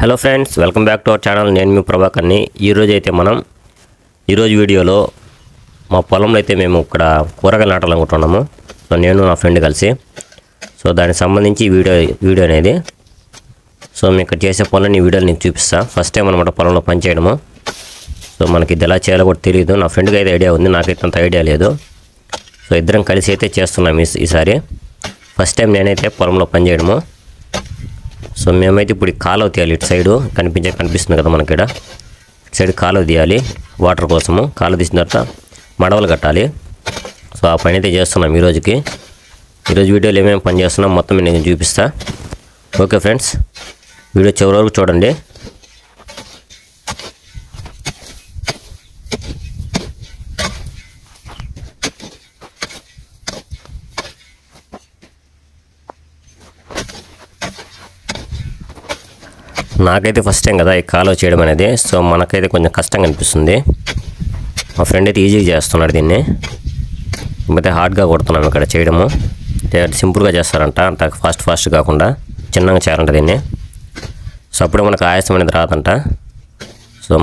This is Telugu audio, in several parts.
Hello friends, welcome back to our channel. నేను మీ ప్రభాకర్ని. ఈరోజు వీడియోలో మా పొలంలో అయితే మేము ఇక్కడ కూరగాయలు నాటాలనుకుంటున్నాము. సో నేను నా ఫ్రెండ్ కలిసి దానికి సంబంధించి వీడియో అనేది మేము ఇక్కడ చేసే పనులని ఈ వీడియోని నీకు చూపిస్తాను. ఫస్ట్ టైం అనమాట పొలంలో పనిచేయడము. మనకి ఇది ఎలా చేయాలో కూడా తెలియదు. నా ఫ్రెండ్కి అయితే ఐడియా ఉంది, నాకైతే అంత ఐడియా లేదు. ఇద్దరం కలిసి అయితే చేస్తున్నాం ఈసారి. ఫస్ట్ టైం నేనైతే పొలంలో పనిచేయడము. మేమైతే ఇప్పుడు కాలువ తీయాలి. ఇటు సైడు కనిపిస్తుంది కదా మనకి, ఇటు సైడ్ కాలువ తీయాలి వాటర్ కోసము. కాలువ తీసిన తర్వాత మడవలు కట్టాలి. ఆ పని అయితే చేస్తున్నాం ఈరోజు వీడియోలో ఏమేమి పని చేస్తున్నాం మొత్తం నేను చూపిస్తా. ఓకే ఫ్రెండ్స్, వీడియో చివరి వరకు చూడండి. నాకైతే ఫస్ట్ టైం కదా ఈ కాలువ చేయడం అనేది, మనకైతే కొంచెం కష్టంగా అనిపిస్తుంది. మా ఫ్రెండ్ అయితే ఈజీగా చేస్తున్నాడు దీన్ని. అయితే హార్డ్గా కొడుతున్నాం ఇక్కడ చేయడము. సింపుల్గా చేస్తారంట, అంత ఫాస్ట్ కాకుండా చిన్నగా చేయాలంట దీన్ని. అప్పుడే మనకు ఆయాసం అనేది రాదంట.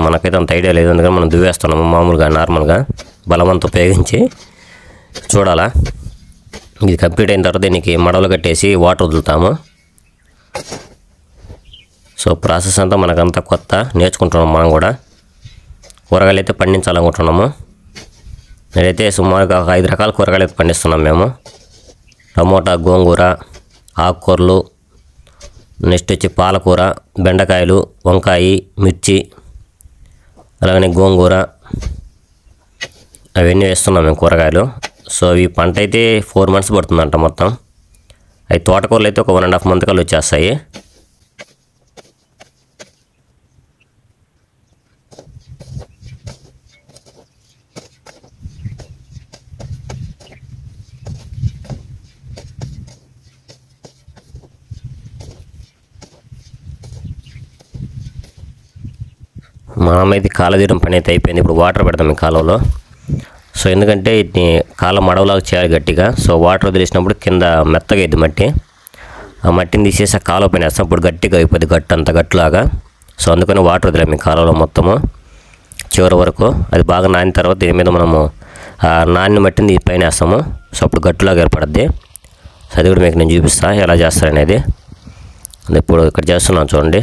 మనకైతే అంత ఐడియా లేదు, అందుకని మనం దువ్వేస్తున్నాము మామూలుగా నార్మల్గా బలవంతం ఉపయోగించి. చూడాలా, ఇది కంప్లీట్ అయిన తర్వాత దీనికి మడవలు కట్టేసి వాటర్ వదులుతాము. ప్రాసెస్ అంతా మనకంతా కొత్త, నేర్చుకుంటున్నాం మనం కూడా. కూరగాయలు అయితే పండించాలనుకుంటున్నాము. నేనైతే సుమారుగా 5 రకాల కూరగాయలు అయితే పండిస్తున్నాం మేము. టమోటా, గోంగూర, ఆకుకూరలు, నెక్స్ట్ వచ్చి పాలకూర, బెండకాయలు, వంకాయ, మిర్చి, అలాగనే గోంగూర, అవన్నీ వేస్తున్నాం మేము కూరగాయలు. ఈ పంట అయితే 4 months పడుతుందంట మొత్తం. అవి తోటకూరలు అయితే ఒక 1.5 month కల్లా వచ్చేస్తాయి. మనమైతే కాలువ తీయడం పని అయితే అయిపోయింది. ఇప్పుడు వాటర్ పెడతాం ఈ కాలువలో. ఎందుకంటే ఇది కాలువ మడవలాగా చేయాలి గట్టిగా. వాటర్ వదిలేసినప్పుడు కింద మెత్తగా అయింది మట్టి. ఆ మట్టిని తీసేసి ఆ కాలువ పైన వేస్తాం. ఇప్పుడు గట్టిగా అయిపోద్ది, గట్టులాగా. అందుకని వాటర్ వదిలేము ఈ కాలువలో మొత్తము చివరి వరకు. అది బాగా నానిన తర్వాత దీని మీద మనము నానిన మట్టిని పైన వేస్తాము. అప్పుడు గట్టులాగా ఏర్పడుద్ది. అది కూడా మీకు నేను చూపిస్తాను ఎలా చేస్తారనేది. ఇప్పుడు ఇక్కడ చేస్తున్నాను చూడండి.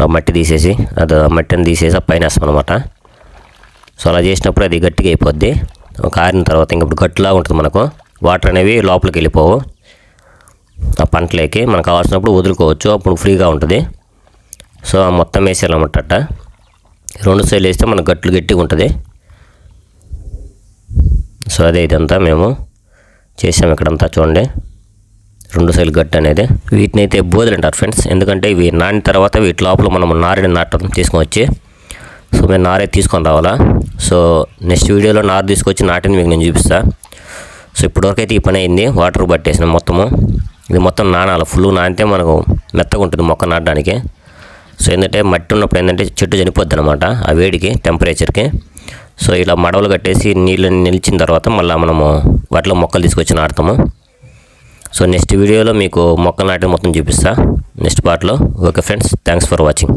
ఆ మట్టి తీసేసి ఆ మట్టిని తీసేసి పైన వేస్తాం అనమాట. అలా చేసినప్పుడు అది గట్టిగా అయిపోద్ది. ఆరిన తర్వాత ఇప్పుడు గట్టులాగా ఉంటుంది మనకు. వాటర్ అనేవి లోపలికి వెళ్ళిపోవు. ఆ పంటలోకి మనకు కావాల్సినప్పుడు వదులుకోవచ్చు, అప్పుడు ఫ్రీగా ఉంటుంది. మొత్తం వేసేయాలన్నమాట. 2 సైడ్లు వేస్తే మనకు గట్టిగా ఉంటుంది. అదే ఇదంతా మేము చేసాము ఇక్కడంతా చూడండి. 2 సైడ్లు గట్టు అనేది. వీటిని అయితే బోదెలు అంటారు ఫ్రెండ్స్. ఎందుకంటే ఇవి నానిన తర్వాత వీటి లోపల మనం నారిని నాటడం తీసుకొచ్చి మేము నారే తీసుకొని రావాలా. నెక్స్ట్ వీడియోలో నారు తీసుకొచ్చి నాటిని మీకు నేను చూపిస్తాను. ఇప్పటివరకు అయితే ఈ పని అయింది. వాటర్ పట్టేసిన మొత్తము. ఇది మొత్తం నానాలి, ఫుల్ నానితే మనకు మెత్తగా ఉంటుంది మొక్క నాటడానికి. ఏంటంటే మట్టి ఉన్నప్పుడు ఏంటంటే చెట్టు చనిపోద్ది అనమాట ఆ వేడికి, టెంపరేచర్కి. ఇలా మడవలు కట్టేసి నీళ్ళు నిలిచిన తర్వాత మళ్ళీ మనము వాటిలో మొక్కలు తీసుకొచ్చి నాటుతాము. నెక్స్ట్ వీడియోలో మీకు మొక్కలు నాటి మొత్తం చూపిస్తా నెక్స్ట్ పార్ట్లో. Okay friends, thanks for watching.